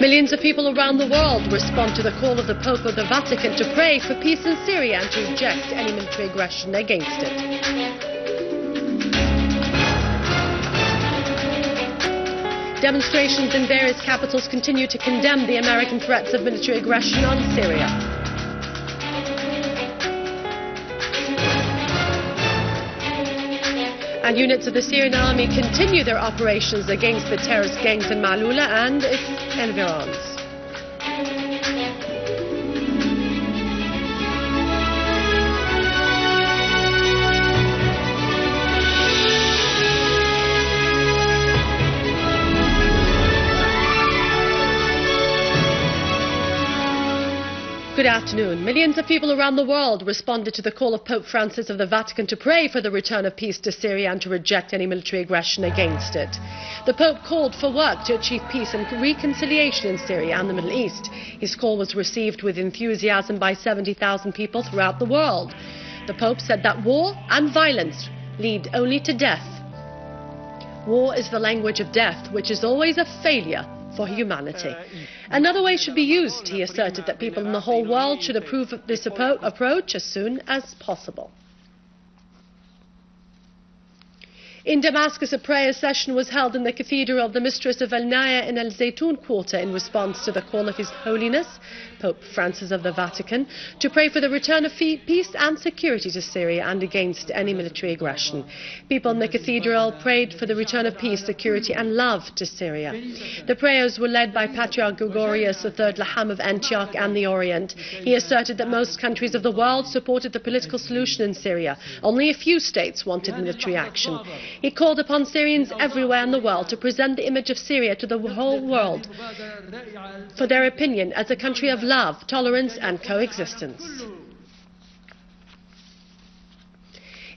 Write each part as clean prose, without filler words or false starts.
Millions of people around the world respond to the call of the Pope of the Vatican to pray for peace in Syria and to reject any military aggression against it. Demonstrations in various capitals continue to condemn the American threats of military aggression on Syria. And units of the Syrian Army continue their operations against the terrorist gangs in Maloula and its environs. Good afternoon. Millions of people around the world responded to the call of Pope Francis of the Vatican to pray for the return of peace to Syria and to reject any military aggression against it. The Pope called for work to achieve peace and reconciliation in Syria and the Middle East. His call was received with enthusiasm by 70,000 people throughout the world. The Pope said that war and violence lead only to death. War is the language of death, which is always a failure for humanity. Another way should be used. He asserted that people in the whole world should approve of this approach as soon as possible. In Damascus, a prayer session was held in the Cathedral of the Mistress of Al-Naya in Al-Zaiton quarter in response to the call of His Holiness, Pope Francis of the Vatican, to pray for the return of peace and security to Syria and against any military aggression. People in the cathedral prayed for the return of peace, security and love to Syria. The prayers were led by Patriarch Gregorius III Laham of Antioch and the Orient. He asserted that most countries of the world supported the political solution in Syria. Only a few states wanted military action. He called upon Syrians everywhere in the world to present the image of Syria to the whole world for their opinion as a country of love, tolerance and coexistence.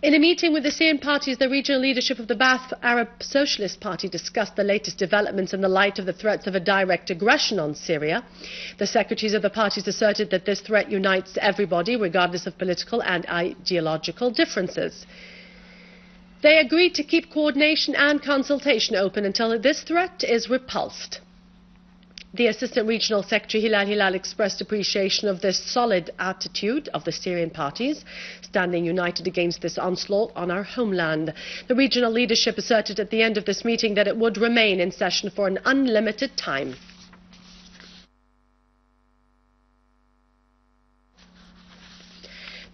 In a meeting with the Syrian parties, the regional leadership of the Ba'ath Arab Socialist Party discussed the latest developments in the light of the threats of a direct aggression on Syria. The secretaries of the parties asserted that this threat unites everybody, regardless of political and ideological differences. They agreed to keep coordination and consultation open until this threat is repulsed. The Assistant Regional Secretary Hilal expressed appreciation of this solid attitude of the Syrian parties, standing united against this onslaught on our homeland. The regional leadership asserted at the end of this meeting that it would remain in session for an unlimited time.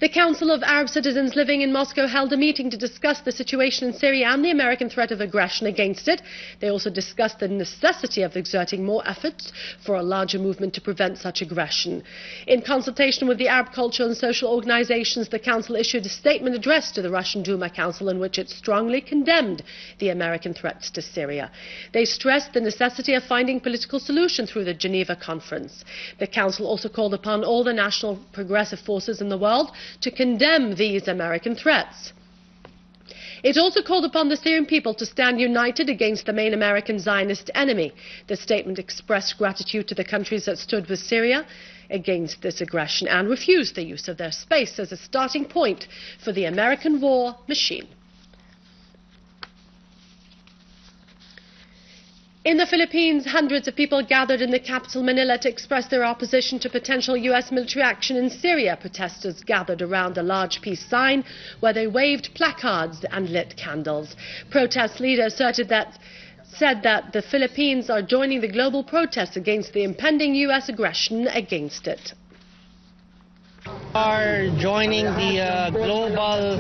The Council of Arab Citizens living in Moscow held a meeting to discuss the situation in Syria and the American threat of aggression against it. They also discussed the necessity of exerting more efforts for a larger movement to prevent such aggression. In consultation with the Arab cultural and social organizations, the Council issued a statement addressed to the Russian Douma Council in which it strongly condemned the American threats to Syria. They stressed the necessity of finding political solution through the Geneva Conference. The Council also called upon all the national progressive forces in the world to condemn these American threats. It also called upon the Syrian people to stand united against the main American Zionist enemy. The statement expressed gratitude to the countries that stood with Syria against this aggression and refused the use of their space as a starting point for the American war machine. In the Philippines, hundreds of people gathered in the capital Manila to express their opposition to potential U.S. military action in Syria. Protesters gathered around a large peace sign where they waved placards and lit candles. Protest leaders said that the Philippines are joining the global protests against the impending U.S. aggression against it. Are joining the global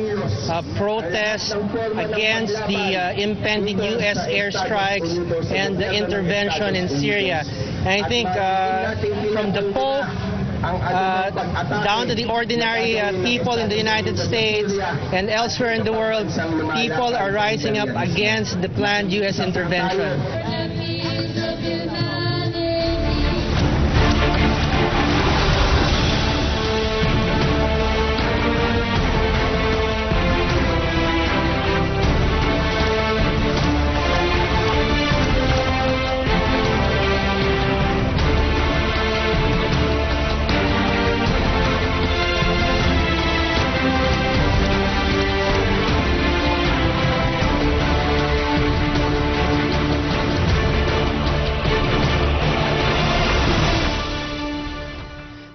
protest against the impending U.S. airstrikes and the intervention in Syria. And I think from the Pope down to the ordinary people in the United States and elsewhere in the world, people are rising up against the planned U.S. intervention.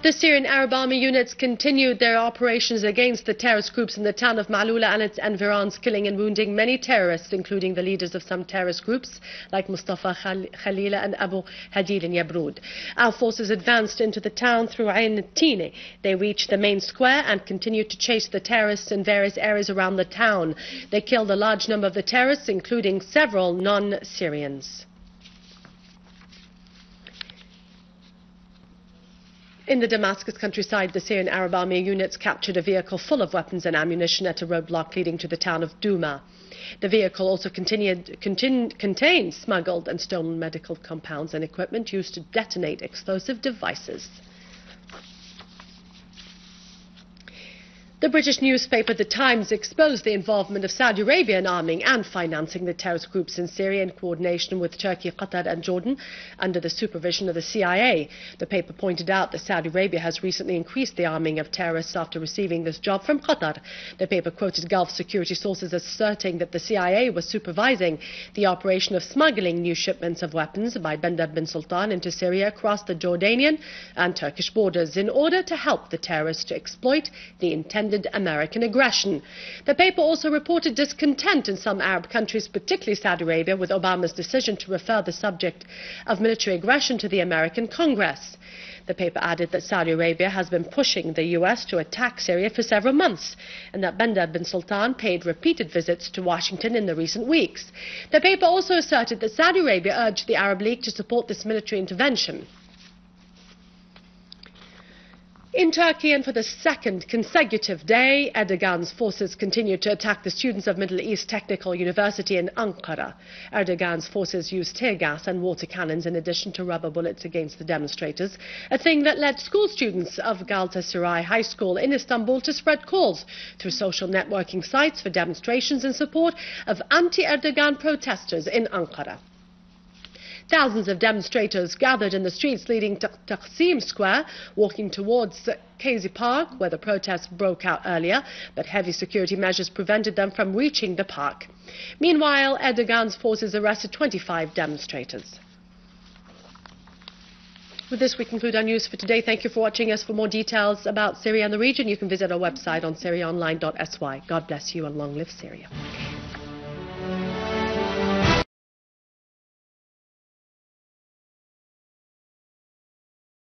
The Syrian Arab Army units continued their operations against the terrorist groups in the town of Maloula and its environs, killing and wounding many terrorists, including the leaders of some terrorist groups like Mustafa Khalila and Abu Hadil in Yabrud. Our forces advanced into the town through Ain Tine. They reached the main square and continued to chase the terrorists in various areas around the town. They killed a large number of the terrorists, including several non-Syrians. In the Damascus countryside, the Syrian Arab Army units captured a vehicle full of weapons and ammunition at a roadblock leading to the town of Douma. The vehicle also contained smuggled and stolen medical compounds and equipment used to detonate explosive devices. The British newspaper The Times exposed the involvement of Saudi Arabia in arming and financing the terrorist groups in Syria in coordination with Turkey, Qatar and Jordan under the supervision of the CIA. The paper pointed out that Saudi Arabia has recently increased the arming of terrorists after receiving this job from Qatar. The paper quoted Gulf security sources asserting that the CIA was supervising the operation of smuggling new shipments of weapons by Bandar bin Sultan into Syria across the Jordanian and Turkish borders in order to help the terrorists to exploit the intended American aggression. The paper also reported discontent in some Arab countries, particularly Saudi Arabia, with Obama's decision to refer the subject of military aggression to the American Congress. The paper added that Saudi Arabia has been pushing the U.S. to attack Syria for several months, and that Bandar bin Sultan paid repeated visits to Washington in the recent weeks. The paper also asserted that Saudi Arabia urged the Arab League to support this military intervention. In Turkey, and for the second consecutive day, Erdogan's forces continued to attack the students of Middle East Technical University in Ankara. Erdogan's forces used tear gas and water cannons in addition to rubber bullets against the demonstrators, a thing that led school students of Galatasaray High School in Istanbul to spread calls through social networking sites for demonstrations in support of anti-Erdogan protesters in Ankara. Thousands of demonstrators gathered in the streets leading to Taksim Square, walking towards Kazi Park, where the protests broke out earlier, but heavy security measures prevented them from reaching the park. Meanwhile, Erdogan's forces arrested 25 demonstrators. With this, we conclude our news for today. Thank you for watching us. For more details about Syria and the region, you can visit our website on syriaonline.sy. God bless you and long live Syria.